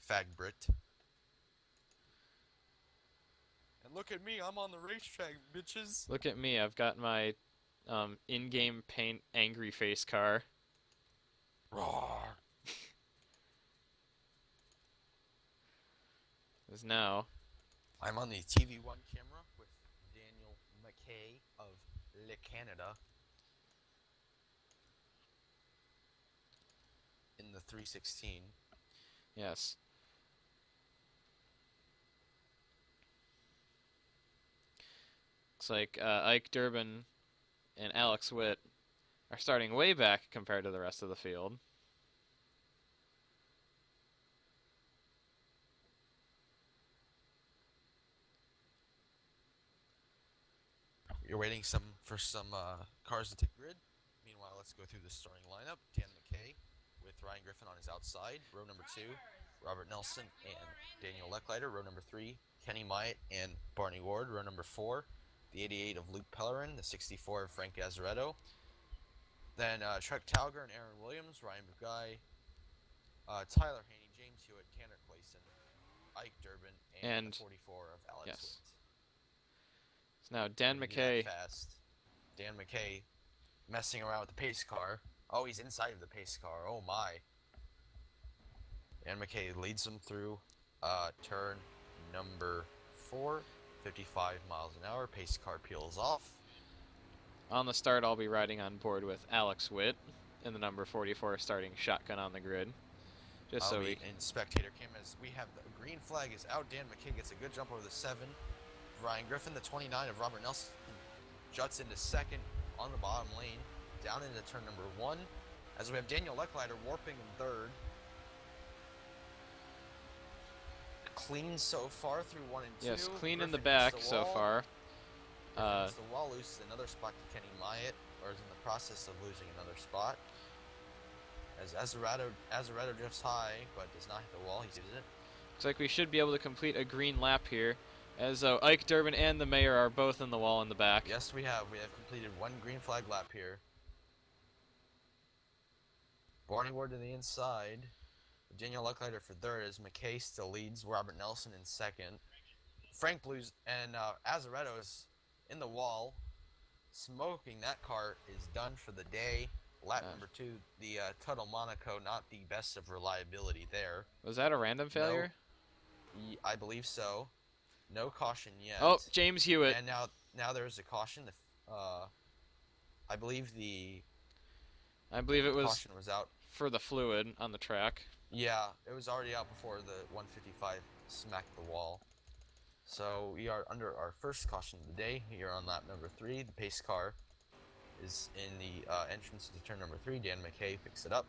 fag Brit. And look at me, I'm on the racetrack, bitches. Look at me, I've got my in-game paint angry face car. Roar. Is now. I'm on the TV1 camera with Daniel McKay of Le Canada in the 316. Yes. Looks like Ike Durbin and Alex Witt are starting way back compared to the rest of the field. You're waiting for some cars to take grid. Meanwhile, let's go through the starting lineup. Dan McKay with Ryan Griffin on his outside. Row number 2, Robert Nelson and Daniel Lecklider. Row number 3, Kenny Myatt and Barney Ward. Row number 4, the 88 of Luke Pellerin. The 64 of Frank Azaretto. Then Trek Talger and Aaron Williams. Ryan Bugai, Tyler Haney, James Hewitt, Tanner Clayson, Ike Durbin, and the 44 of Alex yes. Witt. So now Dan McKay. Fast. Dan McKay messing around with the pace car. Oh, he's inside of the pace car. Oh my. Dan McKay leads them through turn number 4, 55 miles an hour. Pace car peels off. On the start, I'll be riding on board with Alex Witt in the number 44 starting shotgun on the grid. Just so we in spectator cameras, we have the green flag is out. Dan McKay gets a good jump over the 7. Ryan Griffin, the 29 of Robert Nelson, juts into second on the bottom lane, down into turn number 1. As we have Daniel Lecklider warping in third. Clean so far through 1 and 2. Yes, clean Griffin in the back so far. The wall loses another spot to Kenny Myatt, or is in the process of losing another spot. As Azaretto drifts high, but does not hit the wall. He did it. Looks like we should be able to complete a green lap here, as Ike Durbin and the mayor are both in the wall in the back. Yes, we have. We have completed 1 green flag lap here. Barney Ward to the inside. Daniel Lecklider for third as McKay still leads. Robert Nelson in second. Frank Blues and Azaretto is in the wall. Smoking that car is done for the day. Lap number 2, the Tuttle Monaco, not the best of reliability there. Was that a random failure? No, I believe so. No caution yet. Oh, James Hewitt. And now there's a caution. I believe it was caution was out for the fluid on the track. Yeah, it was already out before the 155 smacked the wall. So we are under our first caution of the day. Here on lap number 3, the pace car is in the entrance to turn number 3. Dan McKay picks it up.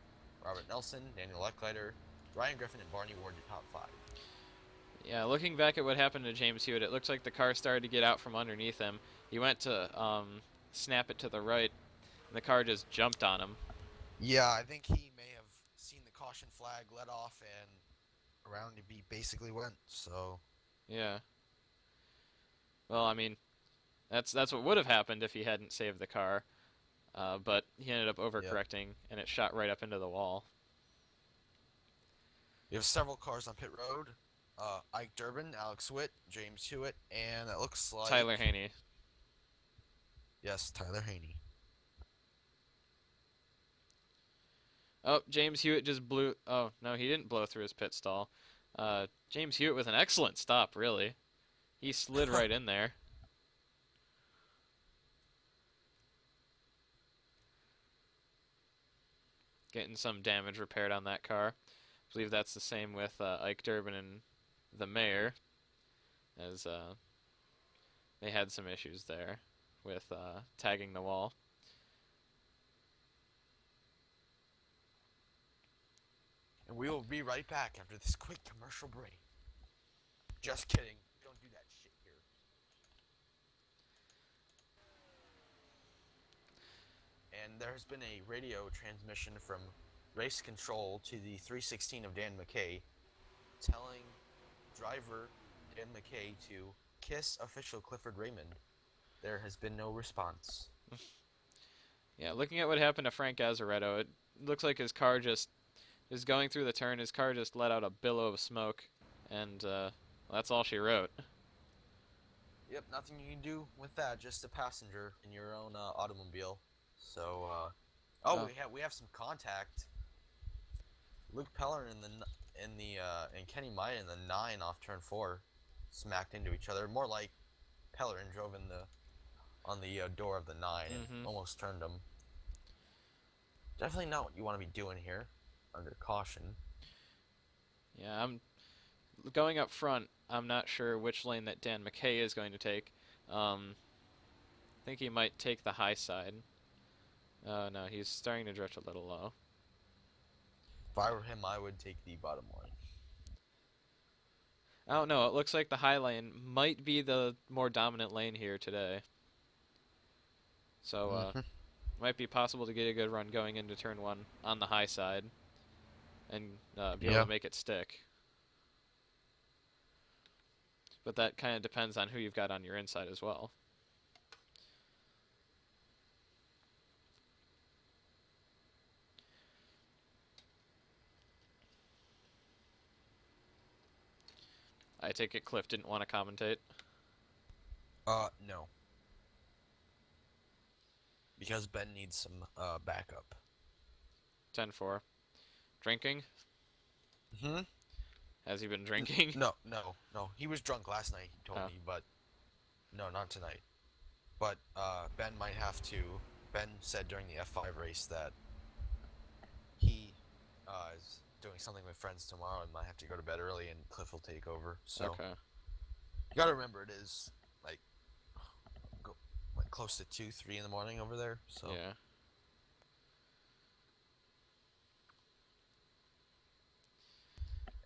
Robert Nelson, Daniel Lecklider, Ryan Griffin, and Barney Ward to top 5. Yeah, looking back at what happened to James Hewitt, it looks like the car started to get out from underneath him. He went to snap it to the right, and the car just jumped on him. Yeah, I think he may have seen the caution flag let off, and around he basically went. So. Yeah. Well, I mean, that's what would have happened if he hadn't saved the car. But he ended up overcorrecting, and it shot right up into the wall. We have several cars on pit road. Ike Durbin, Alex Witt, James Hewitt, and it looks like... Tyler Haney. Yes, Tyler Haney. Oh, James Hewitt just blew... Oh, no, he didn't blow through his pit stall. James Hewitt with an excellent stop, really. He slid right in there. Getting some damage repaired on that car. I believe that's the same with Ike Durbin and the mayor, as they had some issues there with tagging the wall. And we will be right back after this quick commercial break. Just kidding. Don't do that shit here. And there has been a radio transmission from race control to the 316 of Dan McKay telling driver Dan McKay to kiss official Clifford Raymond. There has been no response. Yeah, looking at what happened to Frank Azaretto, it looks like his car just is going through the turn. His car just let out a billow of smoke, and that's all she wrote. Yep, nothing you can do with that. Just a passenger in your own automobile. So, oh, Oh, we have some contact. Luke Peller and Kenny Maya in the 9 off turn 4 smacked into each other. More like Pellerin drove in the on the door of the 9 and mm-hmm. almost turned him. Definitely not what you want to be doing here. Under caution. Yeah, I'm going up front. I'm not sure which lane that Dan McKay is going to take. I think he might take the high side. Oh no, he's starting to drift a little low. If I were him, I would take the bottom line. I don't know. It looks like the high lane might be the more dominant lane here today. So, Mm-hmm. might be possible to get a good run going into turn 1 on the high side and be able Yeah. to make it stick. But that kind of depends on who you've got on your inside as well. I take it Cliff didn't want to commentate. No. Because Ben needs some backup. 10-4. Drinking? Hmm. Has he been drinking? No. He was drunk last night. He told Oh, me, but no, not tonight. But Ben might have to. Ben said during the F5 race that he is doing something with friends tomorrow and might have to go to bed early, and Cliff will take over. So okay. you gotta remember it is like like close to 2, 3 in the morning over there. So Yeah.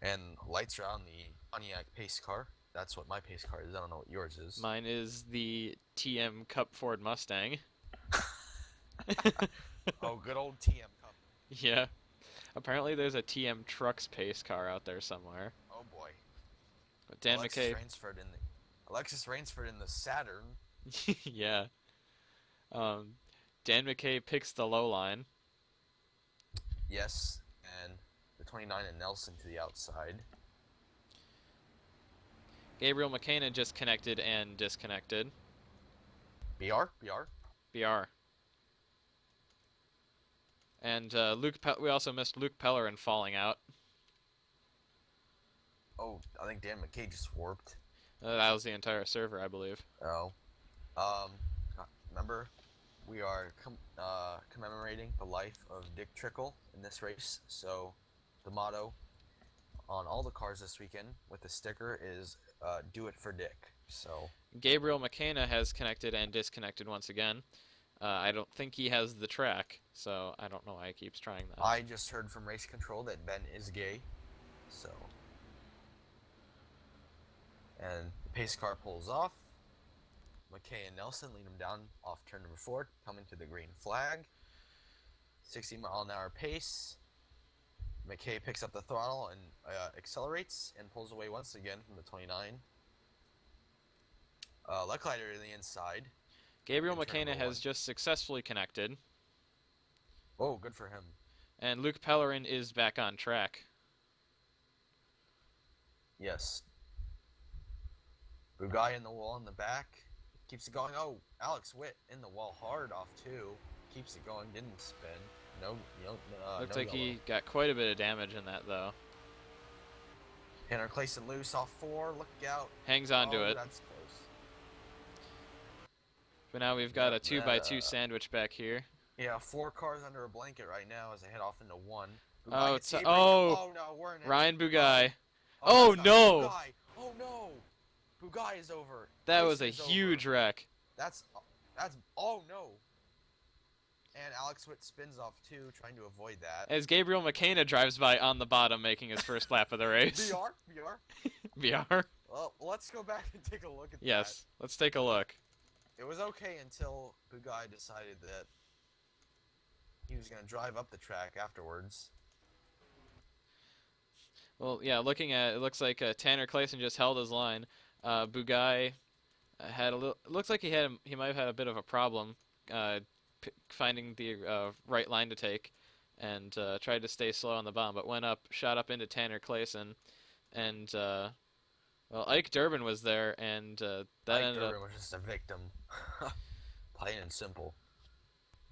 and lights are on the Pontiac pace car. That's what my pace car is. I don't know what yours is. Mine is the TM Cup Ford Mustang. Oh, good old TM Cup. Yeah. Apparently there's a TM Trucks pace car out there somewhere. Oh boy. But Dan McKay. Alexis Rainsford in the Saturn. Yeah. Um, Dan McKay picks the low line. Yes, and the 29 and Nelson to the outside. Gabriel McKenna just connected and disconnected. BR. BR. And we also missed Luke Pellerin falling out. Oh, I think Dan McKay just warped. That was the entire server, I believe. Oh. Um, remember, we are commemorating the life of Dick Trickle in this race. So, the motto on all the cars this weekend with the sticker is "Do it for Dick." So. Gabriel McKenna has connected and disconnected once again. I don't think he has the track, so I don't know why he keeps trying that. I just heard from race control that Ben is gay, so. And the pace car pulls off. McKay and Nelson lead him down off turn number 4, coming to the green flag. 60-mile-an-hour pace. McKay picks up the throttle and accelerates and pulls away once again from the 29. Leclerc to the inside. Gabriel McKenna has just successfully connected. Oh, good for him. And Luke Pellerin is back on track. Yes. Bugatti in the wall in the back. Keeps it going. Oh, Alex Witt in the wall hard off 2. Keeps it going. Didn't spin. Looks no like yellow. he got quite a bit of damage in that, though. Tanner Clayson loose off 4. Look out. Hangs on to it. That's close. But now we've got a 2x2 sandwich back here. Yeah, 4 cars under a blanket right now as they head off into 1. Oh, No, we're in it. Ryan Bugatti. Oh, no! Bugatti. Oh no! Bugatti is over. That Race was a is huge over. wreck. That's oh no! And Alex Witt spins off 2, trying to avoid that. As Gabriel McKenna drives by on the bottom, making his first lap of the race. VR. VR? Well, let's go back and take a look at that. Yes, let's take a look. It was okay until Bugatti decided that he was going to drive up the track afterwards. Well, yeah, looking at it, looks like Tanner Clayson just held his line. Bugatti had a little. Looks like he might have had a bit of a problem finding the right line to take. and tried to stay slow on the bomb, but shot up into Tanner Clayson, and well, Ike Durbin was there, and that Ike ended up. Durbin was just a victim, plain and simple.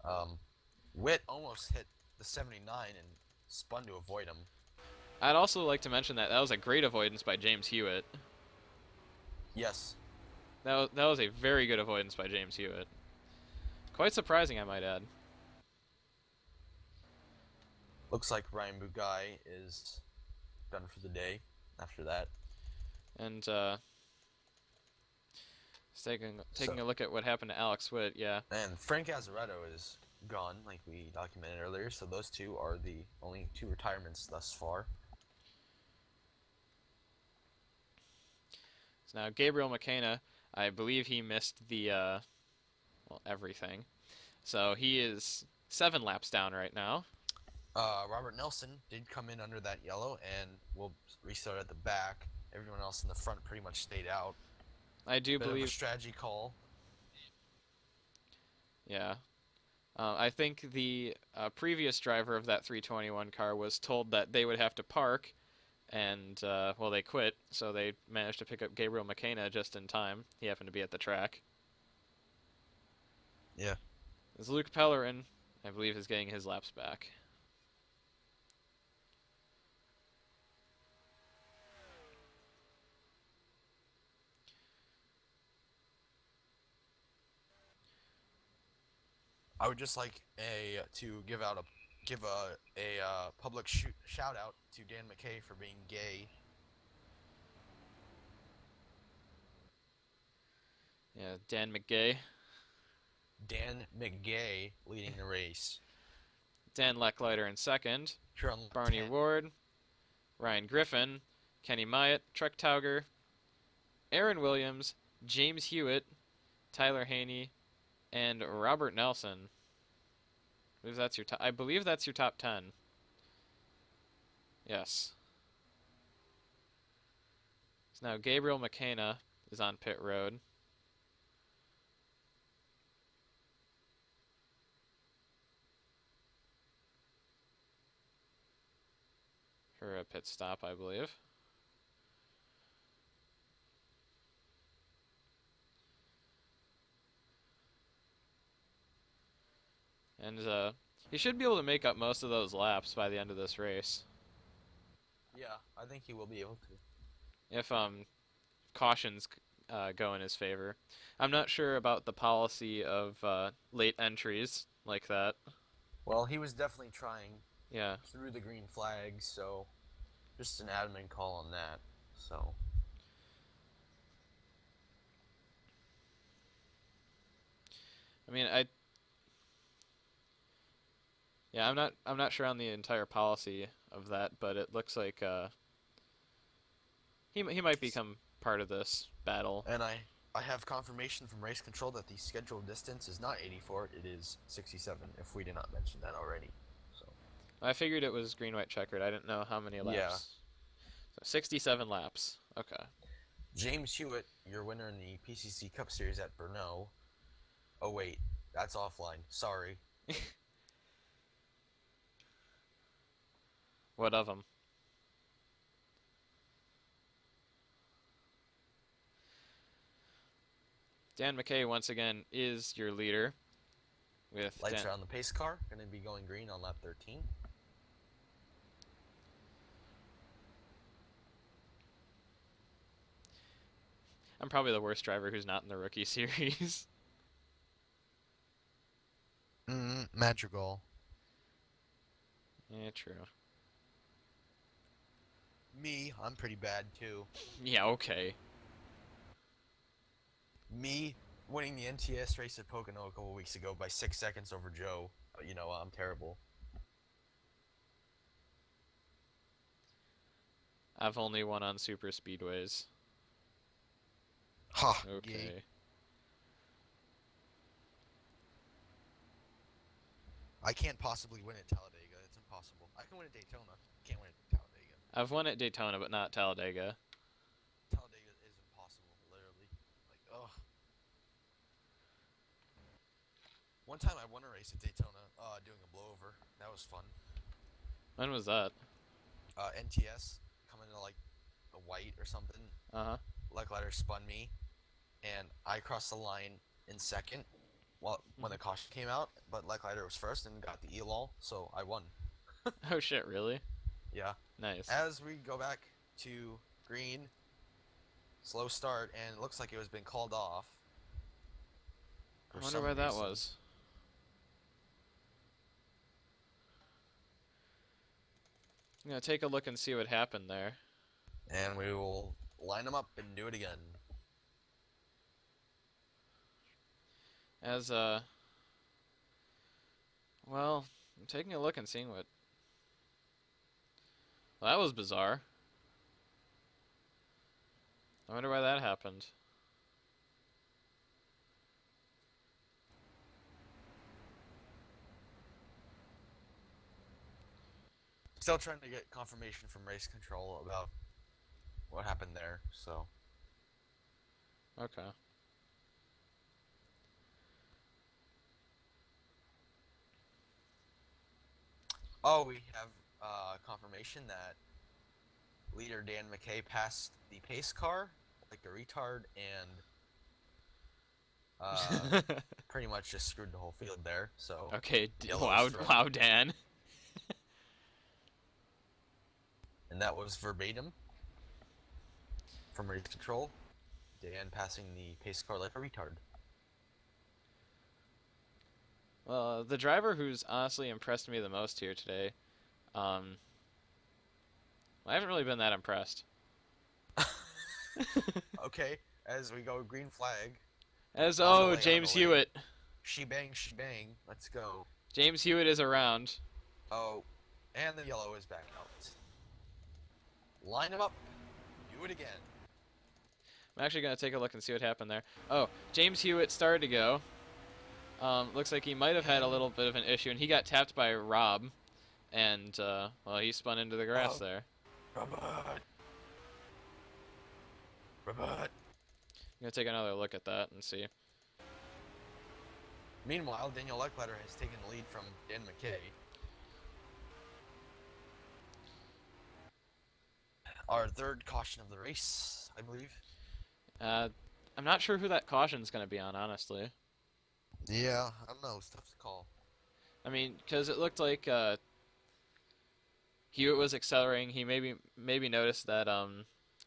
Um, Witt almost hit the 79 and spun to avoid him. I'd also like to mention that was a great avoidance by James Hewitt. Yes, That was a very good avoidance by James Hewitt. Quite surprising, I might add. looks like Ryan Bugai is done for the day after that. And taking So, a look at what happened to Alex Witt, yeah. and Frank Azaretto is gone, like we documented earlier. So those two are the only two retirements thus far. So now Gabriel McKenna, I believe he missed the well, everything. So he is 7 laps down right now. Robert Nelson did come in under that yellow and will restart at the back. Everyone else in the front pretty much stayed out. I do Bit of a believe, strategy call. yeah. I think the previous driver of that 321 car was told that they would have to park, and well, they quit, so they managed to pick up Gabriel McKenna just in time. He happened to be at the track. Yeah. As Luke Pellerin, I believe, is getting his laps back. I would just like to give a public shout out to Dan McKay for being gay. Yeah, Dan McGay, Dan McGay leading the race. Dan Lecklider in second, Here on Barney 10. Ward, Ryan Griffin, Kenny Myatt, Truck Tauger, Aaron Williams, James Hewitt, Tyler Haney, and Robert Nelson. I believe that's your top 10. Yes. So now Gabriel McKenna is on pit road. For a pit stop, I believe. And he should be able to make up most of those laps by the end of this race. Yeah, I think he will be able to. If cautions go in his favor. I'm not sure about the policy of late entries like that. Well, he was definitely trying Yeah. through the green flag, so just an admin call on that. So I mean, yeah, I'm not sure on the entire policy of that, but it looks like he might become part of this battle. and I have confirmation from race control that the scheduled distance is not 84, it is 67. If we did not mention that already, so I figured it was green white checkered. I didn't know how many laps. yeah. So 67 laps. Okay. James Hewitt, your winner in the PCC Cup Series at Brno. Oh wait, that's offline. Sorry. What of them? Dan McKay once again is your leader with Lights are on the pace car. Going to be going green on lap 13. I'm probably the worst driver who's not in the rookie series. Madrigal. Yeah, true. Me, I'm pretty bad too. Yeah, okay. Me winning the NTS race at Pocono a couple weeks ago by 6 seconds over Joe. You know, I'm terrible. I've only won on super speedways. Ha. Okay. Yay. I can't possibly win at Talladega. It's impossible. I can win at Daytona. Can't win at Talladega. I've won at Daytona, but not Talladega. Talladega is impossible, literally. Like, ugh. One time I won a race at Daytona, doing a blowover. That was fun. When was that? NTS coming to like a white or something. Uh-huh. Leclerc spun me, and I crossed the line in second. Well, when Mhm. the caution came out, but Leclerc was first and got the ELOL, so I won. Oh shit, really? Yeah. Nice. As we go back to green, slow start, and it looks like it was been called off I for wonder some why that reason. was. I'm gonna take a look and see what happened there. And we will line them up and do it again. As well, I'm taking a look and seeing what. Well, that was bizarre. I wonder why that happened. Still trying to get confirmation from race control about what happened there. So, Okay. oh, we have confirmation that leader Dan McKay passed the pace car like a retard and uh, pretty much just screwed the whole field there. So, Okay. yellows Wow. from, Wow, Dan. and that was verbatim from race control. Dan passing the pace car like a retard. Well, the driver who's honestly impressed me the most here today, um, I haven't really been that impressed. Okay, as we go green flag As on the oh, way, on the James way. Hewitt. She bang, she bang. Let's go. James Hewitt is around. Oh, and the yellow is back out. Line them up. Do it again. I'm actually gonna take a look and see what happened there. Oh, James Hewitt started to go. Looks like he might have had a And little bit of an issue, and he got tapped by Rob, and well, he spun into the grass oh, there. Robert, Robert. I'm gonna take another look at that and see. Meanwhile, Daniel Leclerc has taken the lead from Dan McKay. Our third caution of the race, I believe. Uh, I'm not sure who that caution's gonna be on, honestly. Yeah, I don't know. It's tough to call. I mean, because it looked like Hewitt was accelerating. He maybe noticed that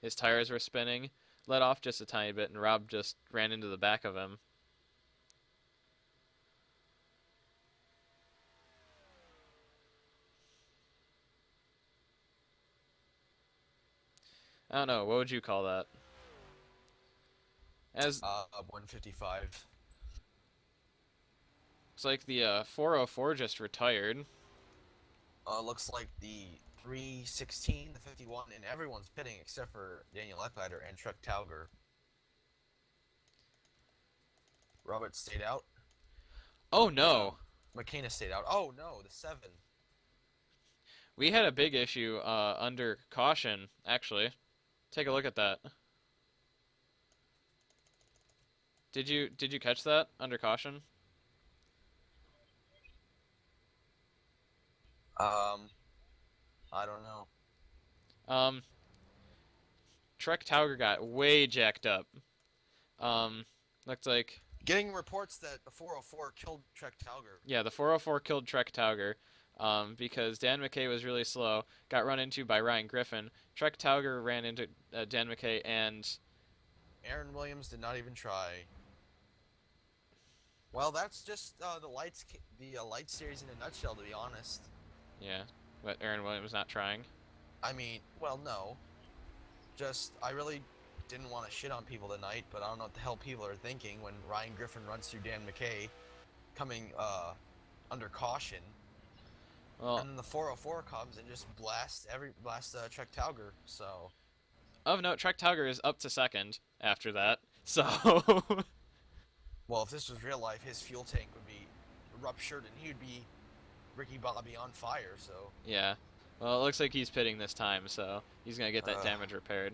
his tires were spinning, let off just a tiny bit, and Rob just ran into the back of him. I don't know. What would you call that? As 155. it's like the 404 just retired. Looks like the 316, the 51, and everyone's pitting except for Daniel Leclerc and Truck Tauger. Robert stayed out. Oh no, McKenna stayed out. Oh no, the 7. we had a big issue under caution. Actually, take a look at that. Did you catch that under caution? Um, I don't know. Um, Trek Tauger got way jacked up. Um, looked like Getting reports that the 404 killed Trek Tauger. yeah, the 404 killed Trek Tauger. Because Dan McKay was really slow, got run into by Ryan Griffin. Trek Tauger ran into Dan McKay, and Aaron Williams did not even try. Well, that's just the light series in a nutshell, to be honest. yeah, but Aaron Williams not trying. I mean, well, no, just I really didn't want to shit on people tonight, but I don't know what the hell people are thinking when Ryan Griffin runs through Dan McKay, coming under caution, Well, and then the 404 comes and just blasts Trek Tauger. So, of note, Trek Tauger is up to second after that. So well, if this was real life, his fuel tank would be ruptured and he would be Ricky Bobby on fire. So, yeah. Well, it looks like he's pitting this time, so he's gonna get that uh, damage repaired.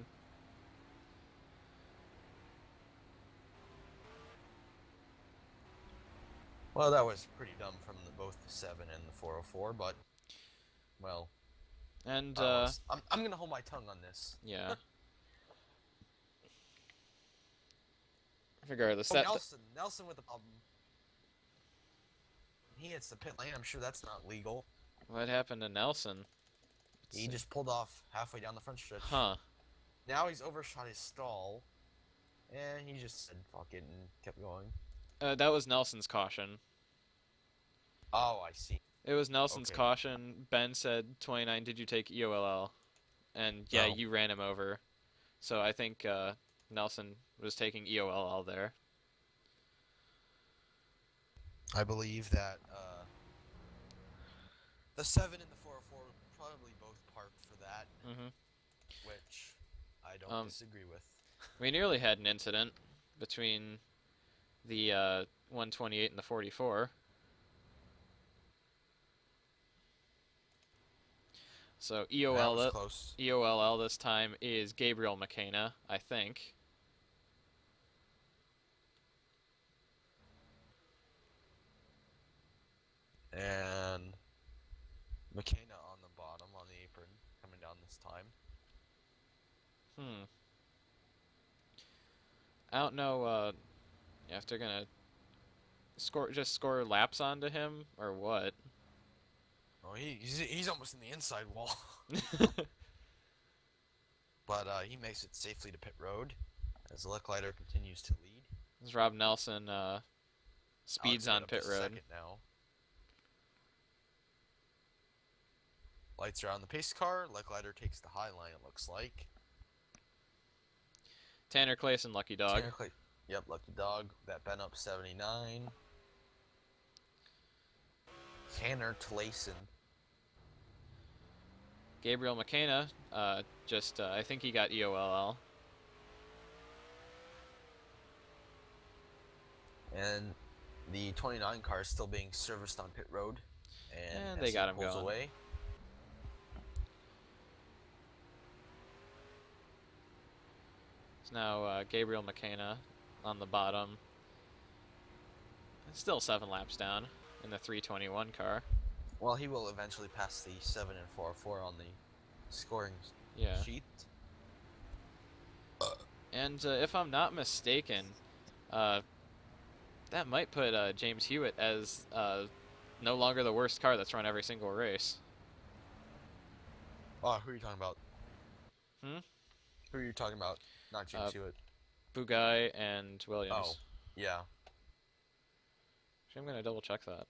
well, that was pretty dumb from both the 7 and the 404, but well. And I'm gonna hold my tongue on this. yeah. Regardless, Oh, that Nelson with a problem. He hits the pit lane. I'm sure that's not legal. what happened to Nelson? Let's He see. just pulled off halfway down the front stretch. Huh. Now he's overshot his stall, and he just said "fuck it" and kept going. That was Nelson's caution. Oh, I see. It was Nelson's Okay. caution. Ben said 29. Did you take EOLL? And yeah, No, you ran him over. So I think Nelson was taking EOLL there. I believe that the 7 and the 404 probably both parked for that, hmm which I don't Um, disagree with. we nearly had an incident between the 128 and the 44. So That was close. EOLL this time is Gabriel McKenna, I think. And McKenna on the bottom on the apron coming down this time. Hmm. I don't know if they're gonna score laps onto him or what. Oh, he's almost in the inside wall, but he makes it safely to pit road as Leclerc continues to lead. As Rob Nelson speeds Alex on up to pit road. second now. Lights are on the pace car. Leclerc takes the high line. It looks like. Tanner Clayson, lucky dog. Yep, lucky dog. That bent up 79. Tanner Tlayson. Gabriel McKenna, I think he got EOLL. And the 29 car is still being serviced on pit road. And they got him pulls going. away. It's now Gabriel McKenna on the bottom. Still 7 laps down in the 321 car. Well, he will eventually pass the 7 and 404 on the scoring sheet. And if I'm not mistaken, that might put James Hewitt as no longer the worst car that's run every single race. Oh, who are you talking about? Hmm? Who are you talking about? Not James Hewitt. Bugaj and Williams. Oh, yeah. Actually, I'm going to double check that.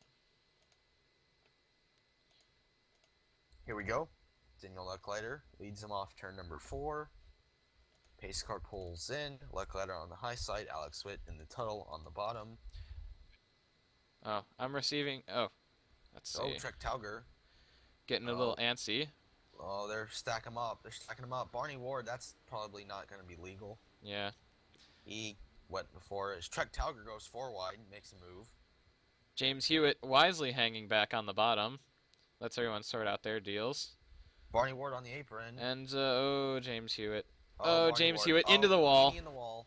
Here we go. Daniel Leclerc leads him off turn number 4. Pace car pulls in. Leclerc on the high side. Alex Witt in the tunnel on the bottom. Oh, I'm receiving. Oh, let's see. Oh, Trek Tauger. Getting a little antsy. Oh, they're stacking him up. They're stacking him up. Barney Ward, that's probably not going to be legal. Yeah. He went before. As Trek Tauger goes 4 wide, makes a move. James Hewitt wisely hanging back on the bottom. Lets everyone sort out their deals. Barney Ward on the apron. And, James Hewitt. James Ward. Hewitt into the wall. In the wall.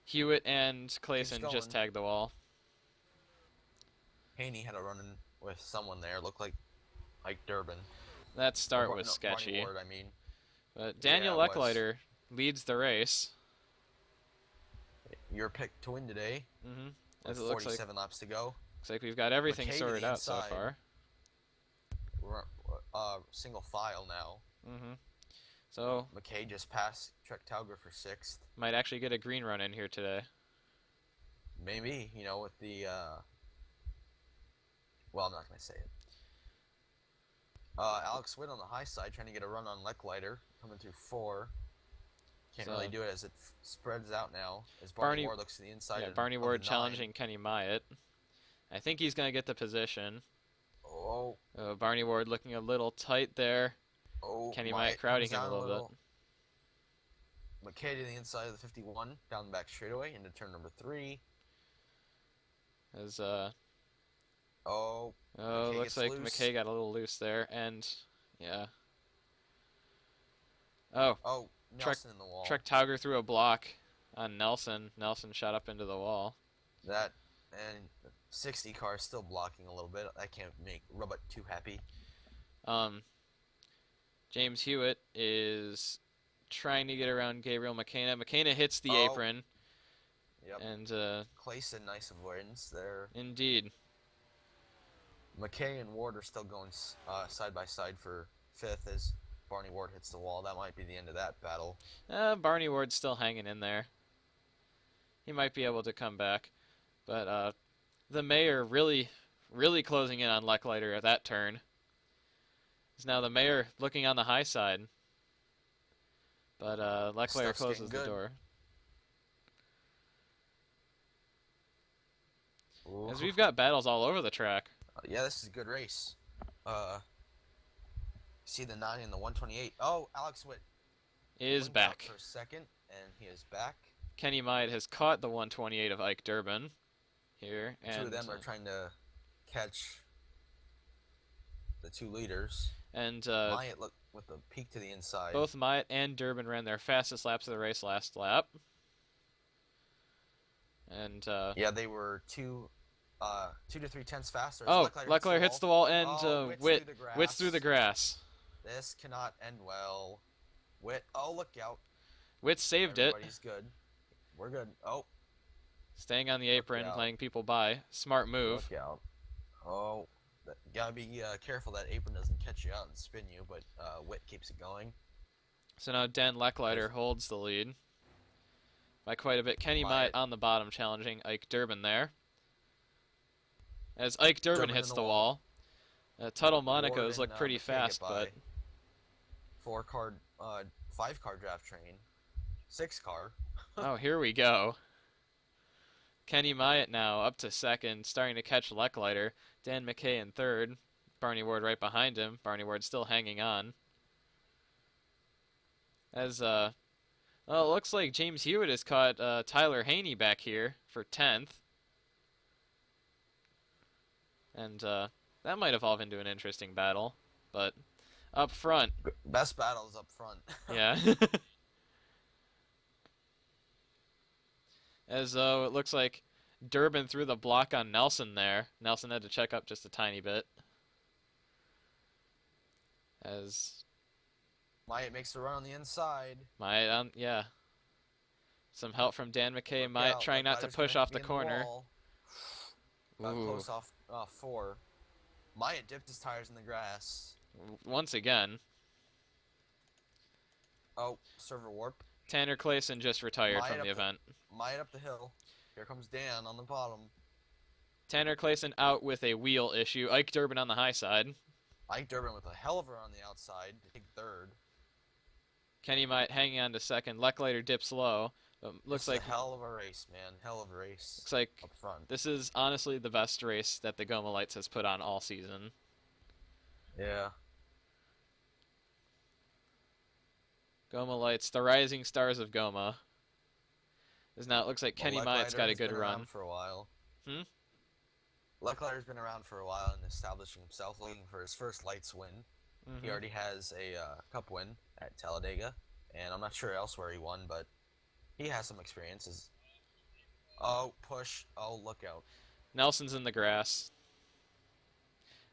Hewitt and Clayson just tagged the wall. Haney had a run-in with someone there. Looked like Ike Durbin. That start was sketchy. Barney Ward, I mean. But Daniel Leclerc leads the race. Your pick to win today. Mm-hmm. With 47 laps to go. Looks like we've got everything sorted out so far. We're single file now. Mm-hmm. So McKay just passed Trek Tauger for 6th. Might actually get a green run in here today. Maybe, with the well, I'm not gonna say it. Alex Witt on the high side trying to get a run on Leclerc, coming through 4. Can't really do it as it spreads out now. As Barney Ward looks to the inside. Yeah, Barney Ward challenging Kenny Myatt. I think he's gonna get the position. Oh. Barney Ward looking a little tight there. Oh. Kenny Myatt crowding him a little bit. McKay to the inside of the 51, down the back straightaway into turn number 3. As looks like McKay got a little loose there, and yeah. Oh, Nelson in the wall. Trek Tauger threw a block on Nelson. Nelson shot up into the wall. That and 60 car is still blocking a little bit. I can't make Robot too happy. James Hewitt is trying to get around Gabriel McKenna. McKenna hits the Oh, apron, yep. and Clayson, nice avoidance there. indeed. McKay and Ward are still going side by side for fifth as Barney Ward hits the wall. That might be the end of that battle. Barney Ward's still hanging in there. He might be able to come back, but the mayor really, really closing in on Lecklighter at that turn. Is now the mayor looking on the high side, but Lecklighter closes the door. Ooh. As we've got battles all over the track. Yeah, this is a good race. See the 9 and the 128. Oh, Alex Witt Is back. For a second, and he is back. Kenny Myatt has caught the 128 of Ike Durbin here. And two of them are trying to catch the two leaders. And Myatt looked with a peek to the inside. Both Myatt and Durbin ran their fastest laps of the race last lap. And yeah, they were 2 to 3 tenths faster. Oh, Lecklighter hits the wall, and Witt's through the grass. This cannot end well. Witt, oh, look out. Witt saved it. Everybody's good. We're good. Oh. Staying on the apron, playing people by. Smart move. Look out. Oh. Gotta be careful that apron doesn't catch you out and spin you, but Witt keeps it going. So now Dan Lecklighter holds the lead by quite a bit. Kenny Myatt on the bottom challenging Ike Durbin there. As Ike Durbin hits the wall. Tuttle Monaco's look pretty fast, but 4-car, 5-car draft train, 6-car. Oh, here we go. Kenny Myatt now up to second, starting to catch Lecklighter. Dan McKay in third. Barney Ward right behind him. Barney Ward still hanging on. As well, it looks like James Hewitt has caught Tyler Haney back here for 10th. And that might evolve into an interesting battle, but up front. Best battles up front. Yeah. As though it looks like Durbin threw the block on Nelson there. Nelson had to check up just a tiny bit. As Myatt makes the run on the inside. Myatt, yeah. Some help from Dan McKay. Myatt trying not to push off the corner. Close off 4. Myatt dipped his tires in the grass. Once again. Oh, server warp. Tanner Clayson just retired from the event. Myatt up the hill. Here comes Dan on the bottom. Tanner Clayson out with a wheel issue. Ike Durbin on the high side. Ike Durbin with a hell of a run on the outside to take third. Kenny Myatt hanging on to second. Lecklighter dips low. Looks like a hell of a race, man. Hell of a race. Looks like up front. This is honestly the best race that the GOMA Lights has put on all season. Yeah. GOMA Lights, the rising stars of GOMA. As now it looks like Kenny Myatt's got a good run. For a while. Lecklighter's been around for a while and establishing himself, looking for his first Lights win. He already has a cup win at Talladega, and I'm not sure elsewhere he won, but he has some experiences. Oh, push. Oh, look out. Nelson's in the grass.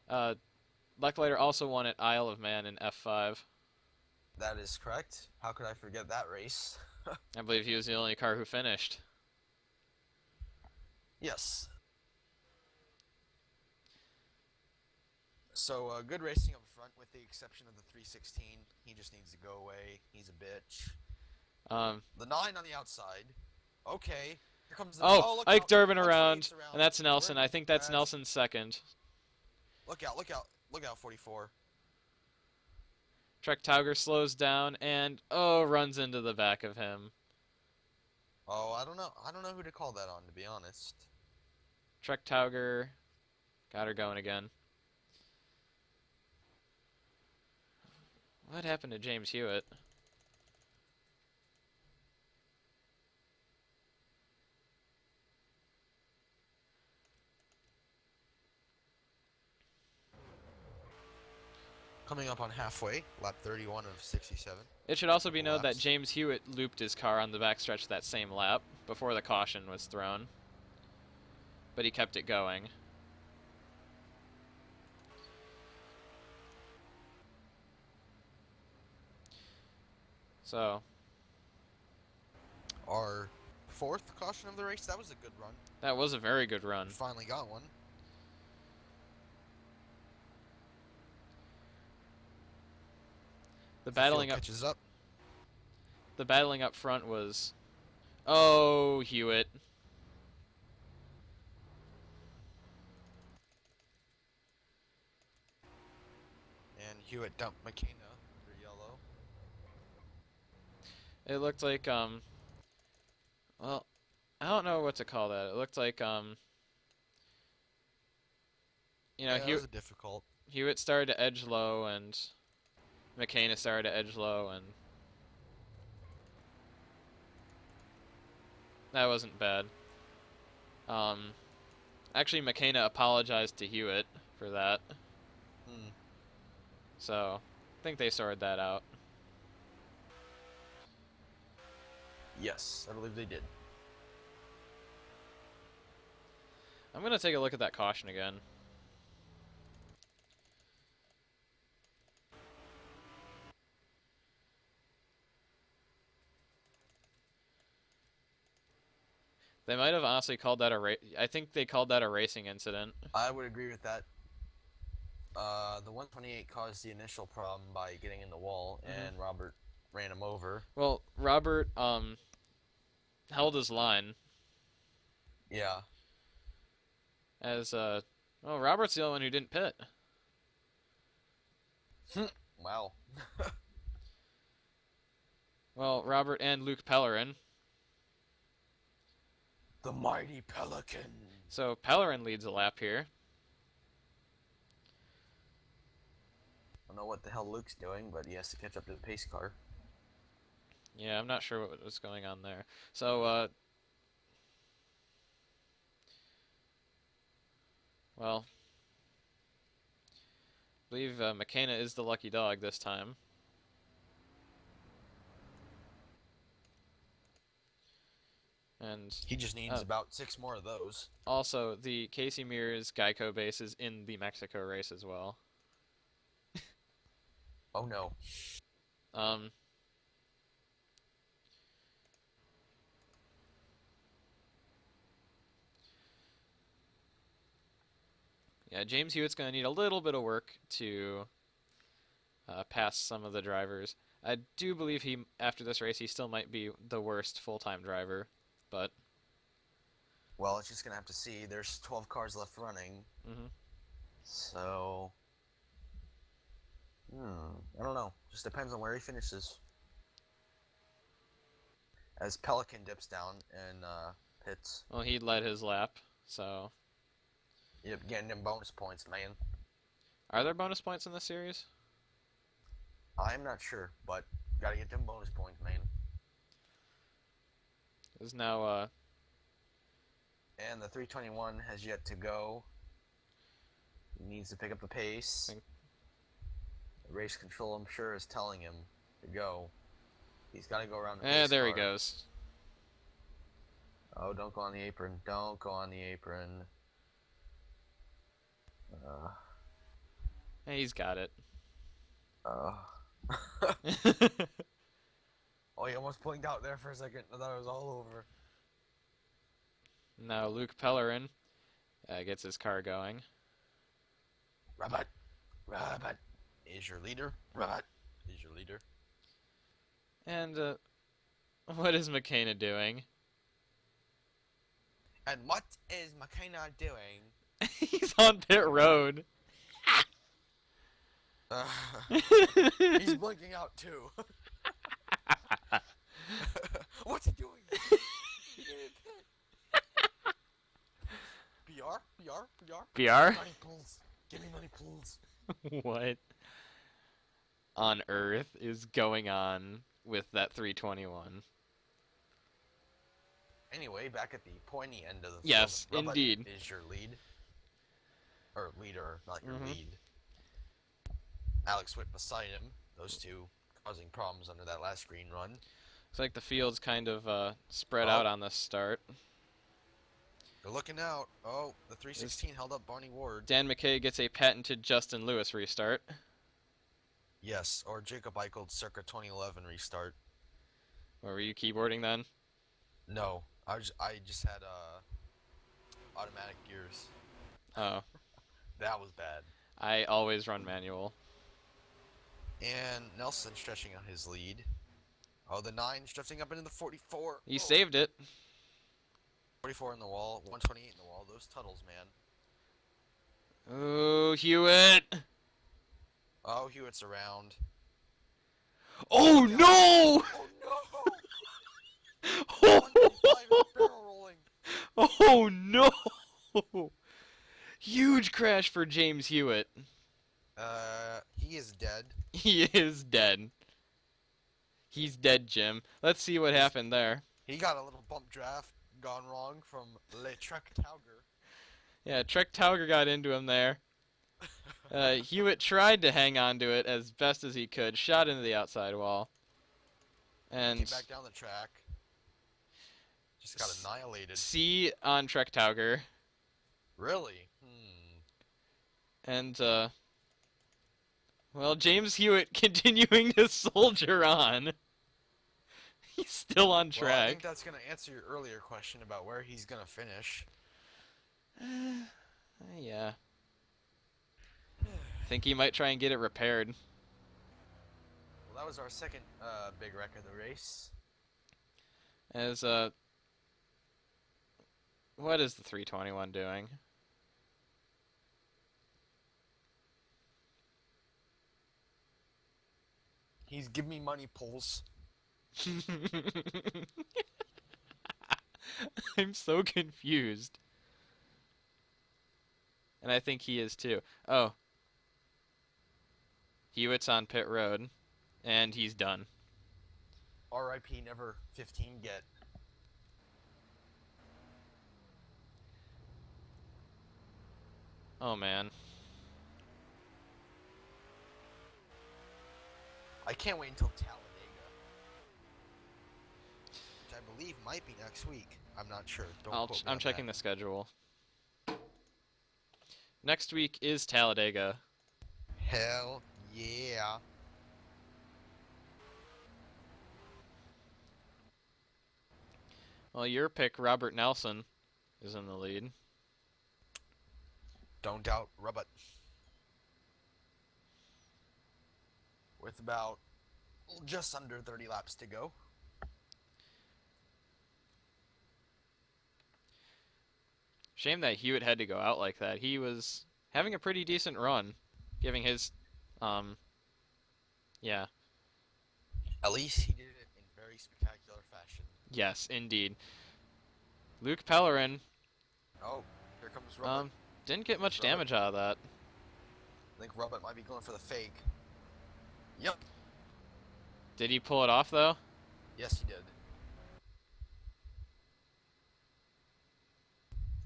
Lecklighter also won at Isle of Man in F5. That is correct. How could I forget that race? I believe he was the only car who finished. Yes. So, good racing up front with the exception of the 316. He just needs to go away. He's a bitch. The 9 on the outside. Okay. Here comes the Ike Durbin around, and that's Nelson. I think that's Nelson's second. Look out, look out. Look out, 44. Trek Tauger slows down and runs into the back of him. Oh, I don't know. I don't know who to call that on, to be honest. Trek Tauger got her going again. What happened to James Hewitt? Coming up on halfway, lap 31 of 67. It should also be noted that James Hewitt looped his car on the backstretch that same lap before the caution was thrown. But he kept it going. So Our fourth caution of the race. That was a good run. that was a very good We run. finally got one. The The field battling up, catches up. the battling up front was, oh, Hewitt. And Hewitt dumped McKenna for yellow. It looked like well, I don't know what to call that. It looked like Yeah, that Hewitt was a difficult. Hewitt started to edge low and McKenna started to edge low, and that wasn't bad. Um, Actually, McKenna apologized to Hewitt for that, Hmm. so I think they sorted that out. Yes, I believe they did. I'm gonna take a look at that caution again. They might have honestly called that a I think they called that a racing incident. I would agree with that. The 128 caused the initial problem by getting in the wall, and Robert ran him over. Well, Robert held his line Yeah. as well, Robert's the only one who didn't pit. Wow. Well, Robert and Luke Pellerin. The mighty Pelican. So Pellerin leads a lap here. I don't know what the hell Luke's doing, but he has to catch up to the pace car. Yeah, I'm not sure what was going on there. So, well, I believe McKenna is the lucky dog this time. And He just needs about 6 more of those. also, the Casey Mears Geico base is in the Mexico race as well. Oh no. Um, yeah, James Hewitt's going to need a little bit of work to pass some of the drivers. I do believe after this race, he still might be the worst full-time driver, but Well, it's just gonna have to see. There's 12 cars left running. So, I don't know. Just depends on where he finishes. As Pelican dips down and pits. well, he led his lap, so Yep, getting them bonus points, man. are there bonus points in this series? I'm not sure, but gotta get them bonus points, man. Is now And the 321 has yet to go. He needs to pick up the pace. The race control, I'm sure, is telling him to go. He's got to go around the pace there car. he goes. Oh, don't go on the apron. Don't go on the apron. He's got it. Oh, he almost blinked out there for a second. I thought it was all over. Now Luke Pellerin gets his car going. Robert is your leader. Robert is your leader. And what is McKenna doing? And what is McKenna doing? He's on pit road. He's blinking out too. What's he doing? He didn't pit. BR. BR? Money pulls. Give me money pulls. What on earth is going on with that 321? Anyway, back at the pointy end of the field, Yes, Robert indeed. is your lead. Or leader, not your lead. Alex Witt beside him. Those two causing problems under that last green run. Looks like the field's kind of spread out on this start. They're looking out. Oh, the 316 held up Barney Ward. Dan McKay gets a patented Justin Lewis restart. Yes, or Jacob Eichel's circa 2011 restart. Or were you keyboarding then? No, I just had automatic gears. Oh, That was bad. I always run manual. And Nelson stretching out his lead. Oh, the 9 drifting up into the 44. You Oh, saved it. 44 in the wall, 128 in the wall. Those tunnels, man. Oh, Hewitt. Oh, Hewitt's around. Oh Look out! no! Oh no! 195 is barrel rolling. Oh no! Huge crash for James Hewitt. He is dead. He is dead. He's dead, Jim. Let's see what He's happened there. he got a little bump draft gone wrong from Le Trek Tauger. Yeah, Trek Tauger got into him there. Hewitt tried to hang on to it as best as he could, shot into the outside wall, Came and back down the track. Just got annihilated. C on Trek Tauger, Really? and well, James Hewitt continuing to soldier on. He's still on Well, I think track. that's gonna answer your earlier question about where he's gonna finish. Yeah, I think he might try and get it repaired. Well, that was our second big wreck of the race. As what is the 321 doing? He's giving me money pulls. I'm so confused. And I think he is too. Oh. Hewitt's on pit road. And he's done. R.I.P. Never 15 get. Oh man. I can't wait until Talladega, which I believe might be next week. I'm not sure. Don't quote me I'm on checking that. the schedule. Next week is Talladega. Hell yeah. Well, your pick, Robert Nelson, is in the lead. Don't doubt Rubbat. With about just under 30 laps to go. Shame that Hewitt had to go out like that. He was having a pretty decent run, giving his, yeah, At least he did it in very spectacular fashion. yes, indeed. Luke Pellerin, Oh, here comes Rubbat. didn't get much damage out of that. I think Rubbat might be going for the fake. Yep. Did he pull it off though? Yes, he did.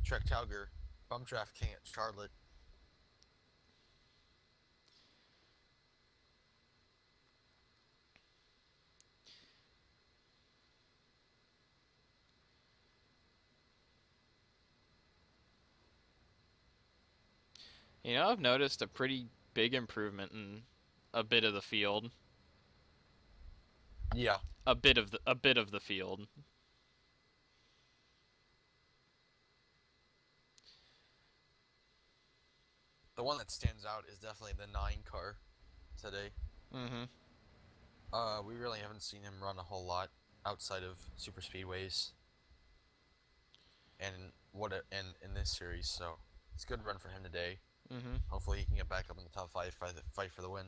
Trek Tauger, bum draft king at Charlotte. You know, I've noticed a pretty big improvement in a bit of the field. Yeah. A bit of the field. The one that stands out is definitely the 9 car today. Mm-hmm. We really haven't seen him run a whole lot outside of super speedways and in this series, so it's a good run for him today. Mm-hmm. Hopefully he can get back up in the top 5 for the fight for the win.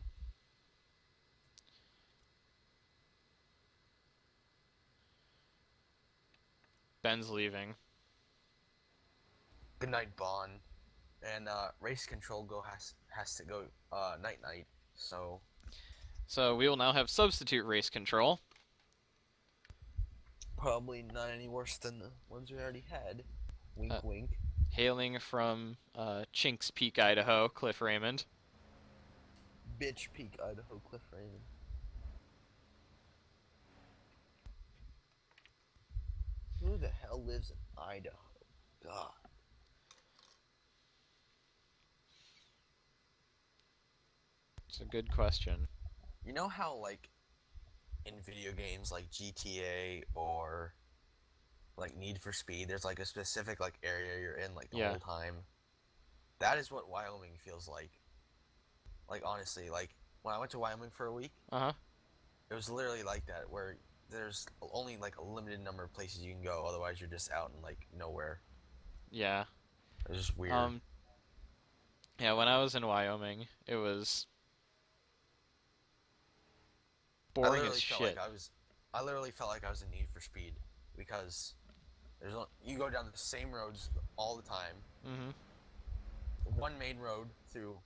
Ben's leaving. Good night, Bond. And race control has to go night. So we will now have substitute race control. Probably not any worse than the ones we already had. Wink, wink. Hailing from Chinks Peak, Idaho, Cliff Raymond. Bitch Peak, Idaho, Cliff Raymond. Who the hell lives in Idaho? God. It's a good question. You know how, like, in video games like GTA or like Need for Speed, there's like a specific like area you're in like the Yeah. whole time. That is what Wyoming feels like. Like honestly, like when I went to Wyoming for a week, Uh huh. it was literally like that where there's only like a limited number of places you can go, otherwise you're just out in like nowhere. Yeah. It's just weird. Um. Yeah. When I was in Wyoming, it was I boring as literally felt like shit. I was I literally felt like I was in Need for Speed because you go down the same roads all the time. Mm-hmm. One main road through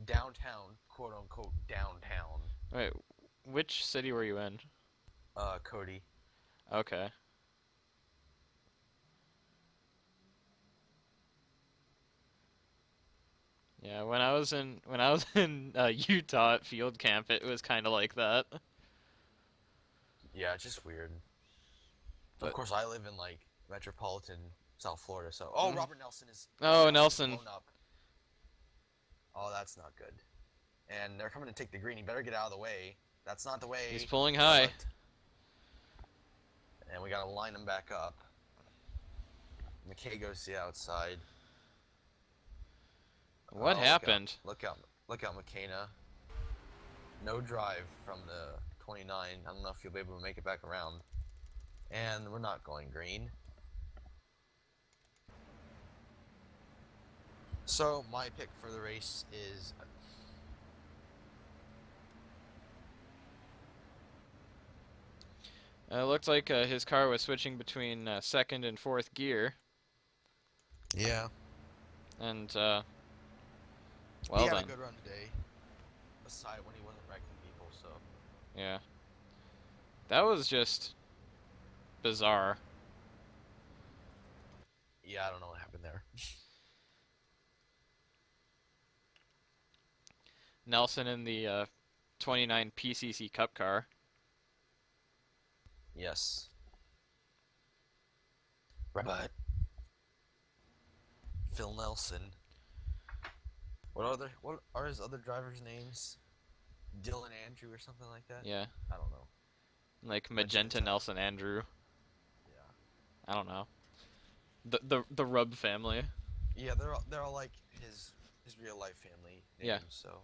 downtown, quote unquote downtown. Wait, which city were you in? Cody. Okay. Yeah, when I was in Utah at field camp, it was kind of like that. Yeah, it's just weird. Of But course, I live in like metropolitan South Florida, so oh, mm, Robert oh, Nelson is Nelson, blown up. Oh, that's not good. And they're coming to take the green. You better get out of the way. That's not the he's way. pulling But high. and we gotta line them back up. McKay goes to the outside. What Oh, happened? look out, McKenna. No drive from the 29. I don't know if you'll be able to make it back around. And we're not going green. So my pick for the race is It looked like his car was switching between second and fourth gear, yeah. and He well had a then, good run today. Aside when he wasn't wrecking people, so yeah, that was just bizarre. yeah, I don't know what happened there. Nelson in the 29 PCC Cup car. Yes. But Phil Nelson. What are his other drivers' names? Dylan Andrew or something like that? Yeah, I don't know. like Magenta Magenta. Nelson Andrew. Yeah. I don't know. The Rub family. Yeah, they're all like his real life family Yeah. names, so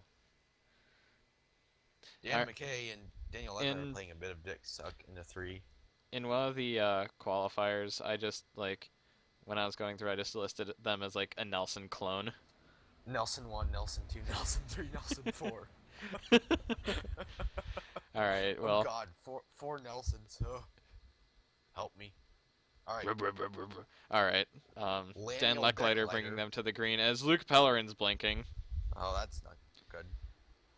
Dan Ar- McKay and Daniel Leclerc are In playing a bit of dick suck in the three. in one of the qualifiers, I just like when I was going through, I just listed them as like a Nelson clone. Nelson 1, Nelson 2, Nelson 3, Nelson 4. All right, Oh well, god, four Nelsons. Oh, help me. Alright. all right. Dan Daniel Leclerc bringing Decklighter. them to the green as Luke Pellerin's blinking, Oh, that's not good.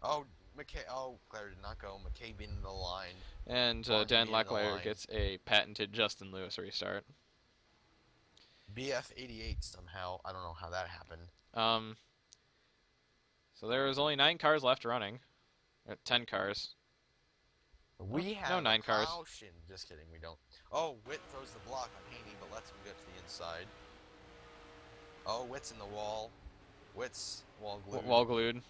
Oh, Claire did not go. McKay being in the line. and Barney Dan being in the Leclerc line. gets a patented Justin Lewis restart. BF88 somehow. I don't know how that happened. Um, so there was only 9 cars left running, or 10 cars. Oh, We no, have a 9 cars. caution. Just kidding, we don't. Oh, Witt throws the block on Haney, but lets him get to the inside. Oh, Witt's in the wall. Witt's wall glued. Wall glued.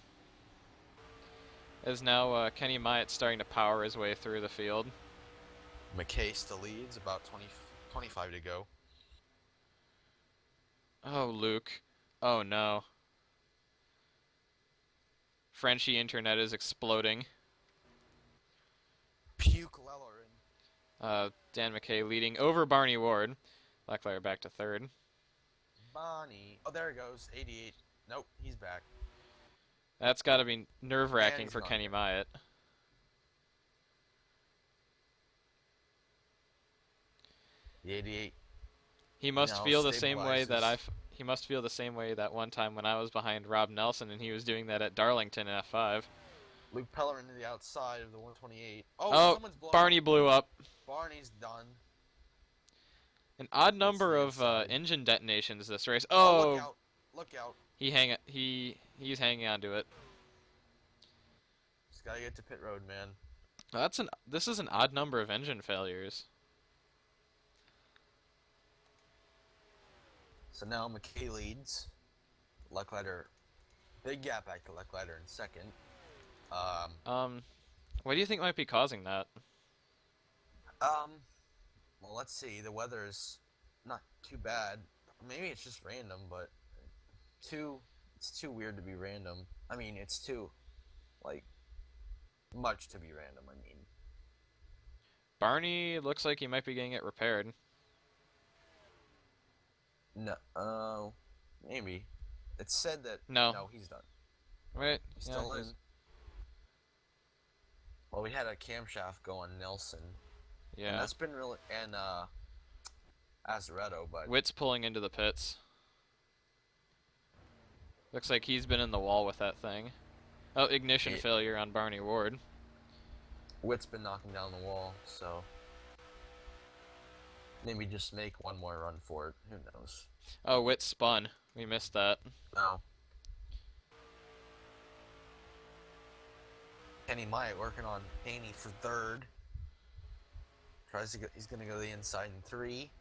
As now Kenny Myatt starting to power his way through the field. McKay still leads, about 25 to go. Oh, Luke. Oh no. Frenchie internet is exploding. Puke Lellerin. Dan McKay leading over Barney Ward. Leclerc back to third. Bonnie. Oh, there it goes. 88. Nope, he's back. That's got to be And nerve-wracking he's for gone. Kenny Myatt. The 88 He must now feel the same way that stabilizes. He must feel the same way that one time when I was behind Rob Nelson and he was doing that at Darlington in F5. Luke Pellerin to the outside of the 128. Oh, Oh, someone's blown Barney up. blew up. Barney's done. An odd What's number the of inside? engine detonations this race. Oh, look Oh, out. Look out. he's hanging on to it. Just gotta get to pit road, man. This is an odd number of engine failures. So now McKay leads. Leclerc, big gap back to Leclerc in second. What do you think might be causing that? Um, well, let's see. The weather is not too bad. Maybe it's just random, but too it's too weird to be random. I mean, it's too like much to be random. I mean, Barney looks like he might be getting it repaired. no, maybe. It's said that No. no, he's done. Oh, Wait. he's Yeah, still he's. in. Well, we had a camshaft go on Nelson, and Yeah. that's been really and Azaretto, but Witt's pulling into the pits. Looks like he's been in the wall with that thing. Oh, ignition it, failure on Barney Ward. Witt's been knocking down the wall, so maybe just make one more run for it. Who knows? Oh, Witt spun. We missed that. No. Kenny Myatt working on Haney for third. Tries to go. He's gonna go to the inside in three.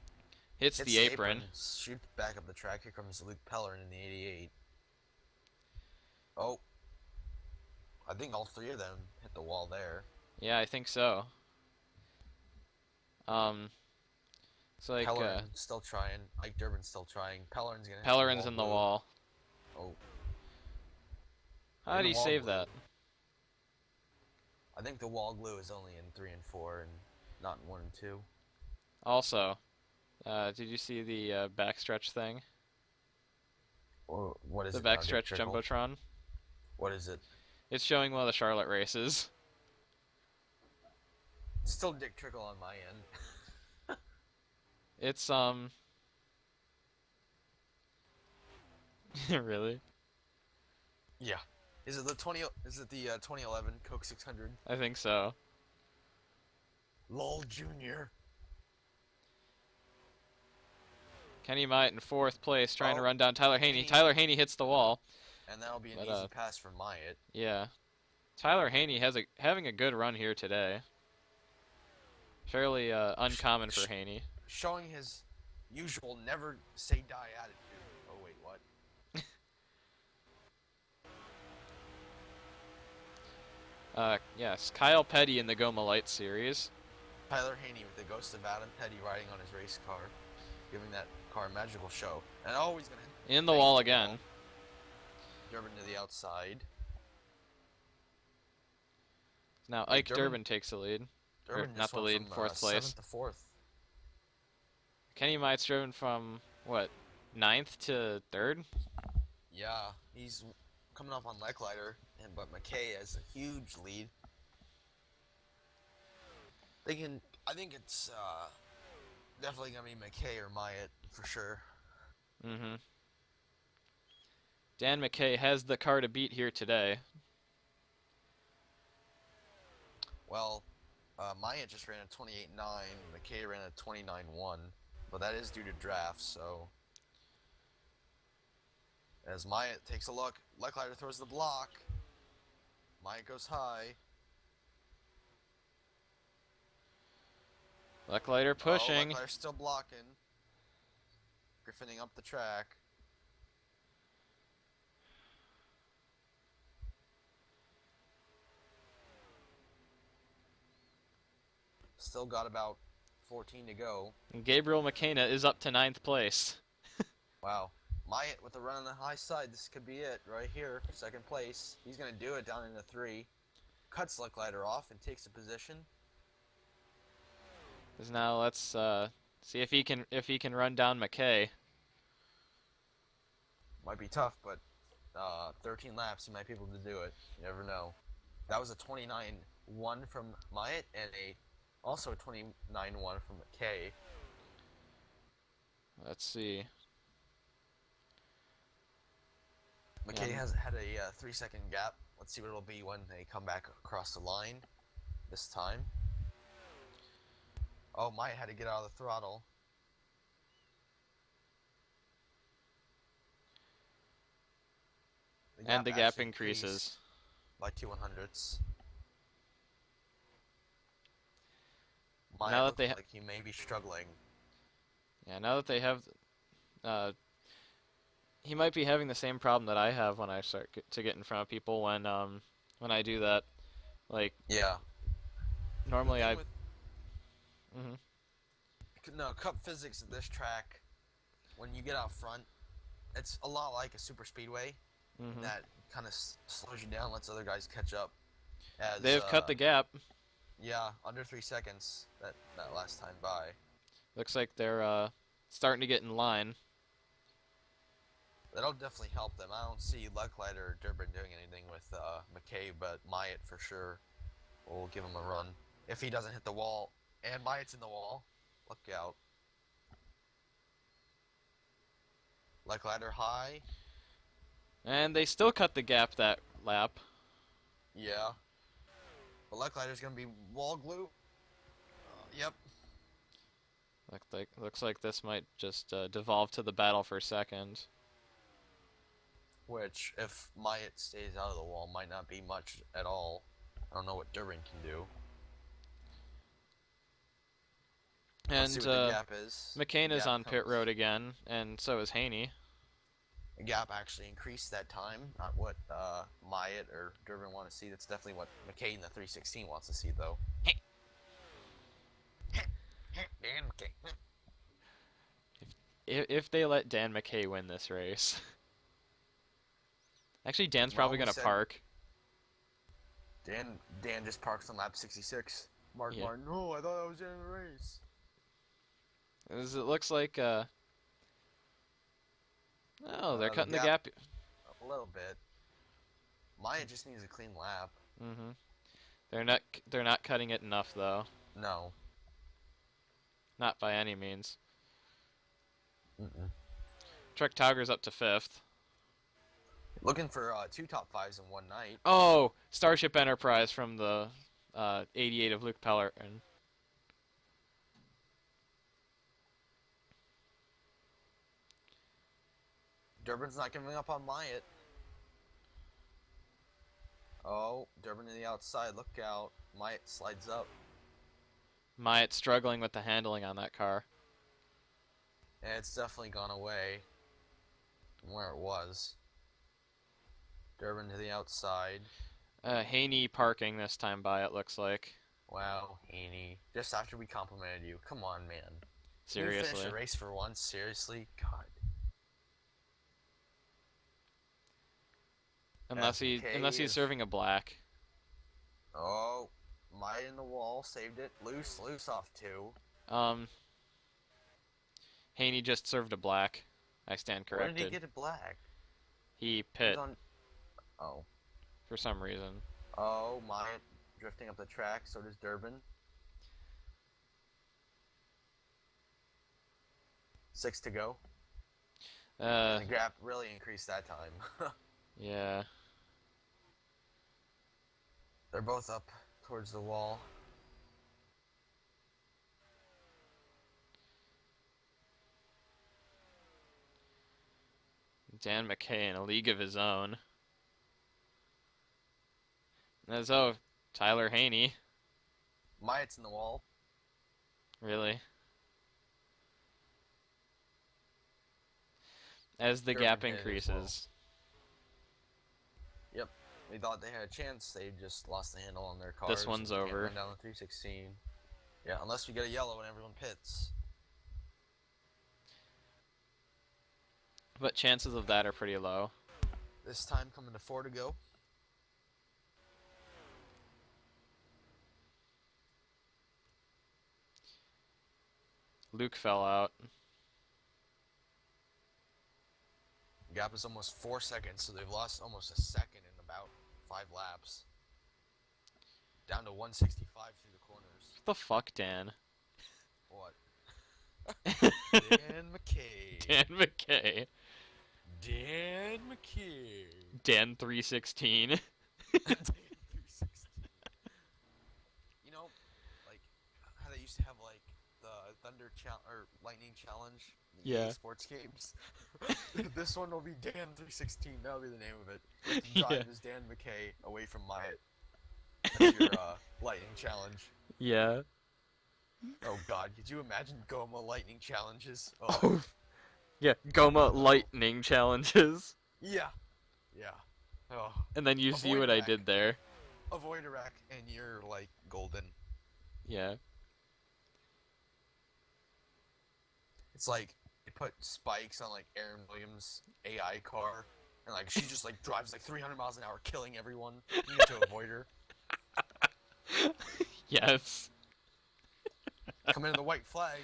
Hits Hits the apron. Shoots back up the track. Here comes Luke Pellerin in the 88. Oh, I think all three of them hit the wall there. Yeah, I think so. Um, it's like Pellerin still trying. Ike Durbin's still trying. Pellerin's gonna hit the Pellerin's wall in the glue. wall. Oh, How in did the he wall save glue. that? I think the wall glue is only in 3 and 4 and not in 1 and 2. Also, did you see the backstretch thing? Or what is The it now? Dick backstretch Trickle? jumbotron. What is it? It's showing one of the Charlotte races. Still Dick Trickle on my end. It's really? Yeah. Is it the 2011 Coke 600? I think so. Lol Junior. Kenny Myatt in fourth place, trying to Oh, run down Tyler Haney. Haney. Tyler Haney hits the wall. And that'll be an But, easy pass for Myatt. Yeah, Tyler Haney having a good run here today. Fairly uncommon for Haney. Showing his usual never say die attitude. Oh wait, what? Yes, Kyle Petty in the GOMA Light Series. Tyler Haney with the ghost of Adam Petty riding on his race car, giving that car a magical show. And oh, he's gonna In the wall again. Durbin to the outside. Now Wait, Ike Durbin takes the lead. Durbin not just the went lead, from, fourth place. 7th to 4th. Kenny Myatt's driven from, what, 9th to 3rd? Yeah, he's coming up on Leckliter, but McKay has a huge lead. I think it's definitely gonna be McKay or Myatt for sure. Mm-hmm. Dan McKay has the car to beat here today. Well, Myatt just ran a 28.9, McKay ran a 29.1, but that is due to drafts, so. As Myatt takes a look, Leckliter throws the block. Myatt goes high. Leckliter pushing. Oh, Leckliter's still blocking. Griffining up the track. Still got about 14 to go. And Gabriel McKenna is up to 9th place. Wow. Myatt with a run on the high side. This could be it right here for 2nd place. He's going to do it down into 3. Cuts Leckliter off and takes a position. Because now let's see if he can run down McKay. Might be tough, but 13 laps, he might be able to do it. You never know. That was a 29.1 from Myatt and also a 29.1 from McKay. Let's see. McKay has had a 3-second gap. Let's see what it'll be when they come back across the line this time. Oh, Myatt had to get out of the throttle. And the gap actually increases. by 2/100ths. Now Myatt that looks they like he may be struggling. Yeah, now that they have, he might be having the same problem that I have when I start to get in front of people when I do that. Like Yeah. normally I, With, Mhm. No, cup physics at this track, when you get out front, it's a lot like a super speedway, in Mhm. that kind of slows you down, lets other guys catch up. As They've cut the gap. yeah, under 3 seconds that last time by. Looks like they're starting to get in line. That'll definitely help them. I don't see Leclerc or Durbin doing anything with McKay, but Myatt for sure will give him a run if he doesn't hit the wall. And Myatt's in the wall. Look out. Leclerc high. And they still cut the gap that lap. Yeah. But Leclerc's gonna be wall glue. Yep. Looks like this might just devolve to the battle for second. Which, if Myatt stays out of the wall, might not be much at all. I don't know what Durbin can do. Let's see And what the gap is. McCain The is gap on pit comes. road again, and so is Haney. The gap actually increased that time. Not what Myatt or Durbin want to see. That's definitely what McKay in the 316 wants to see, though. Dan McKay. If they let Dan McKay win this race. Actually, Dan's Well, probably we going to said park. Dan just parks on lap 66. Mark Yeah. Martin. Oh, I thought I was in the race. As it looks like, oh, they're The cutting the gap gap. a little bit. Myatt just needs a clean lap. Mhm. They're not cutting it enough though. No. Not by any means. Mm-mm. Truck Tauger's up to fifth. Looking for two top fives in one night. Oh, Starship Enterprise from the 88 of Luke Pellerin. Durbin's not giving up on Myatt. Oh, Durbin to the outside. Look out. Myatt slides up. Myatt struggling with the handling on that car. And it's definitely gone away from where it was. Durbin to the outside. Haney parking this time by, it looks like. Wow, Haney. Just after we complimented you. Come on, man. Can you Seriously. finish a race for once? Seriously? God. Unless he's serving a black. Oh, Myatt in the wall. Saved it. Loose off two. Haney just served a black. I stand Where did he corrected. get it black? He pit Oh. for some reason. Oh, Myatt drifting up the track. So does Durbin. 6 to go. And the gap really increased that time. Yeah. They're both up towards the wall. Dan McKay in a league of his own. As Tyler Haney. Myatt's in the wall. Really? As the Durbin gap hit it as well. increases. Yep. We thought they had a chance. They just lost the handle on their cars. This one's and can't over. run down the 316. Yeah, unless we get a yellow and everyone pits. But chances of that are pretty low. This time coming to 4 to go. Luke fell out. Gap is almost 4 seconds, so they've lost almost a second in about 5 laps. Down to 165 through the corners. What the fuck, Dan? What? Dan McKay. Dan McKay. Dan McKay. Dan 316. Dan 316. You know, like how they used to have like the Thunder or Lightning Challenge in the Yeah. EA sports games. This one will be Dan 316. That'll be the name of it. You have to drive as Dan McKay away from Myatt. That's your Lightning Challenge. Yeah. Oh God, could you imagine GOMA Lightning Challenges? Oh. Yeah, GOMA lightning challenges. Yeah. Yeah. Oh. And then you see Avoid what I wreck. did there. Avoid a wreck and you're like golden. Yeah. It's like they put spikes on like Aaron Williams' AI car, and like she just like drives like 300 miles an hour, killing everyone. You need to avoid her. Yes. Come into the white flag.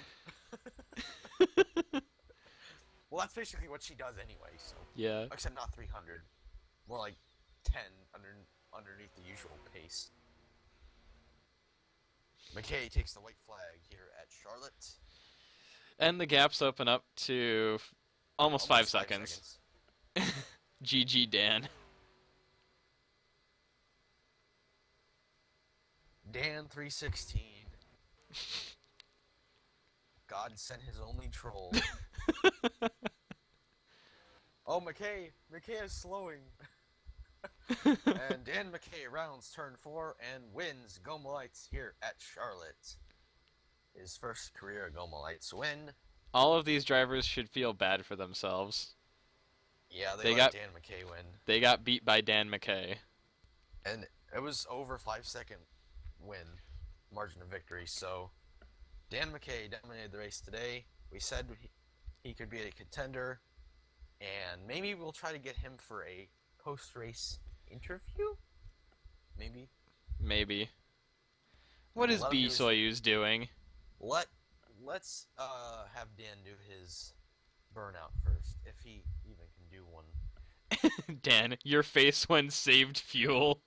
Well, that's basically what she does anyway. So Yeah. except not 300, more like 10 underneath the usual pace. McKay takes the white flag here at Charlotte. And the gaps open up to almost 5 seconds. GG, Dan. Dan 316. God sent his only troll. Oh, McKay is slowing. And Dan McKay rounds turn 4 and wins GOMA Lights here at Charlotte. His first career GOMA Lights win. All of these drivers should feel bad for themselves. Yeah, They let got- Dan McKay win. They got beat by Dan McKay. And it was over 5-second win margin of victory. So Dan McKay dominated the race today. We said he could be a contender, and maybe we'll try to get him for a post-race interview. Maybe. What is Let him B do his- Soyuz doing? Let's have Dan do his burnout first, if he even can do one. Dan, your face when saved fuel.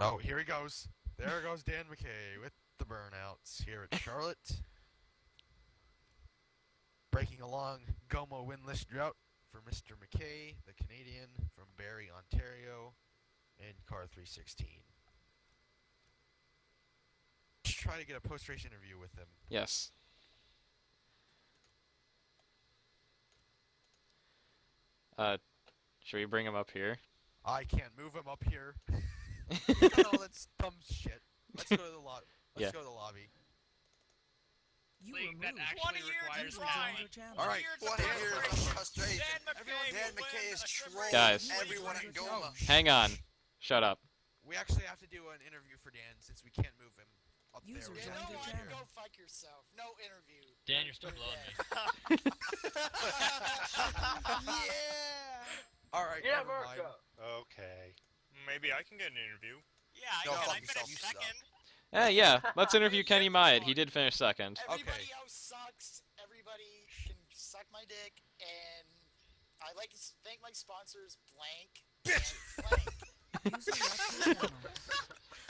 Oh, here he goes. There goes Dan McKay with the burnouts here at Charlotte. Breaking along GOMA winless drought for Mr. McKay, the Canadian from Barrie, Ontario, in car 316. Let's try to get a post-race interview with him. Yes. Should we bring him up here? I can't move him up here. Look at all that dumb shit. Let's go to the lobby. Yeah. Go to the lobby. You League that removed. actually requires User joined your talent. channel. All right. 20 years of frustration. Dan McKay is trolling Guys. everyone at GOMA. Hang on. Shut up. We actually have to do an interview for Dan since we can't move him up User there. You joined know your what? channel. Go fuck yourself. No interview. Dan, you're still blowing me. Yeah. All right. Yeah, never mind. Marco. Okay. Maybe I can get an interview. Yeah, No, I fuck can. I yourself, finished you suck. second. Yeah. Let's interview Kenny Myatt. He did finish second. Everybody else sucks. Everybody can suck my dick. And I like to thank my sponsors, blank. Bitches. And blank. User left your channel.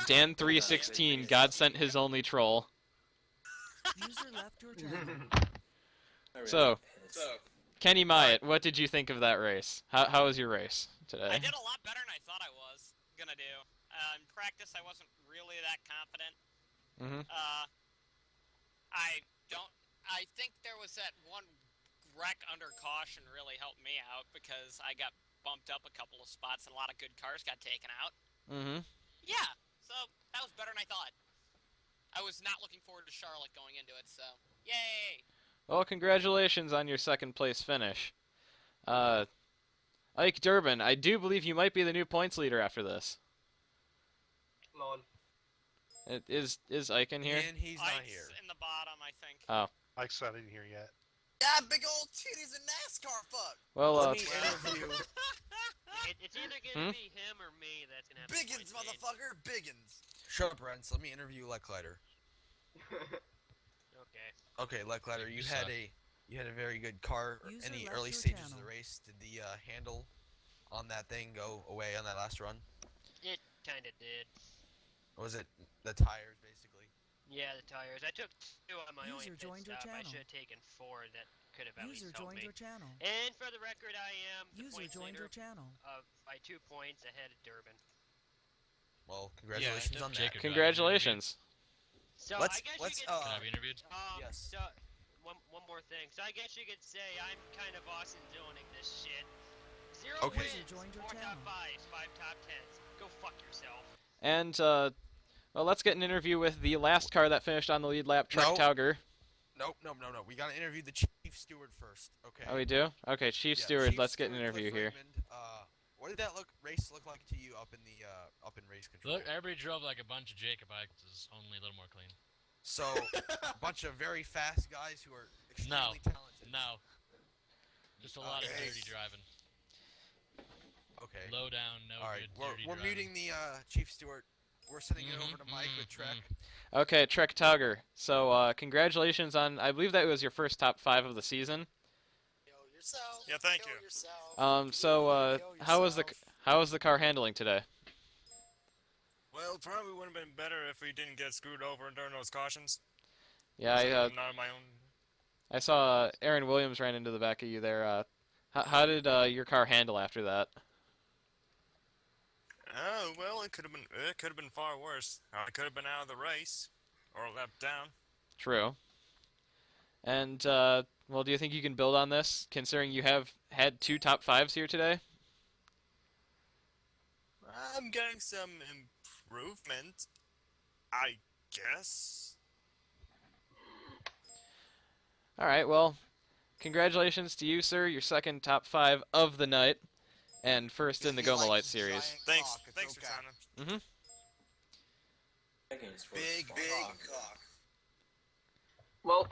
Dan 316. God sent his only troll. User left your channel. So, Kenny Myatt, what did you think of that race? How was your race today? I did a lot better than I thought I was gonna do. In practice, I wasn't really that confident. Mhm. I think there was that one wreck under caution really helped me out because I got bumped up a couple of spots and a lot of good cars got taken out. Mm-hmm. Yeah, so that was better than I thought. I was not looking forward to Charlotte going into it, so yay! Well, congratulations on your second place finish. Ike Durbin, I do believe you might be the new points leader after this. Lol. Is Ike in here? And he's not Ike's here. in the bottom, I think. Like I said, I didn't hear yet. Yeah, big old titties and NASCAR fuck. Well, Let me interview. It's either gonna be him or me that's gonna have the Biggins, points lead. motherfucker. Biggins. Shut up, Rents. Let me interview Leclerc. Okay. Okay, Leclerc, you had a very good car. User In the left early your stages of channel. the race, did the handle on that thing go away on that last run? It kinda did. Or was it the tires, basically? Yeah, the tires. I took 2 on my own User pit joined your stop. I channel. should have taken 4. That could have at User least helped joined me. your channel. And for the record, I am the User points joined leader your channel. by 2 points ahead of Durbin. Well, congratulations on that. Jacob. Congratulations. So Let's I guess let's you could. Can I be interviewed? Yes. So one more thing. So I guess you could say I'm kind of Austin zoning this shit. 0 Okay. wins, User joined your 4 top channel. 5s, 5 top 10s. Go fuck yourself. And well, let's get an interview with the last car that finished on the lead lap, Trek No. Tauger. Nope. We gotta interview the chief steward first. Okay. Oh, we do? Okay, Chief Yeah, Steward, Chief let's get an Steward interview Cliff here. Raymond, what did that race look like to you up in race control? Look, everybody drove like a bunch of Jacob Ikes, only a little more clean. So, a bunch of very fast guys who are extremely talented. No. Just a lot of Okay. dirty driving. Okay. Low down, no All right. good, We're dirty driving. muting the Chief Stewart. We're sending it over to Mike with Trek. Okay, Trek Tugger. So, congratulations on, I believe that was your first top 5 of the season. Kill yourself. Yeah, thank kill you. Yourself. So, Kill how was yourself. the car handling today? Well, it probably would have been better if we didn't get screwed over during those cautions. Yeah, Not on my own. I saw Aaron Williams ran into the back of you there. How did your car handle after that? Oh well, it could have been far worse. I could have been out of the race, or left down. True. And, well, do you think you can build on this, considering you have had 2 top 5s here today? I'm getting some improvement, I guess. Alright, well, congratulations to you, sir. Your second top 5 of the night, and first in the If you GOMA like Light series. giant Thanks, cock, it's thanks, okay. Rosanna. Big cock. Well,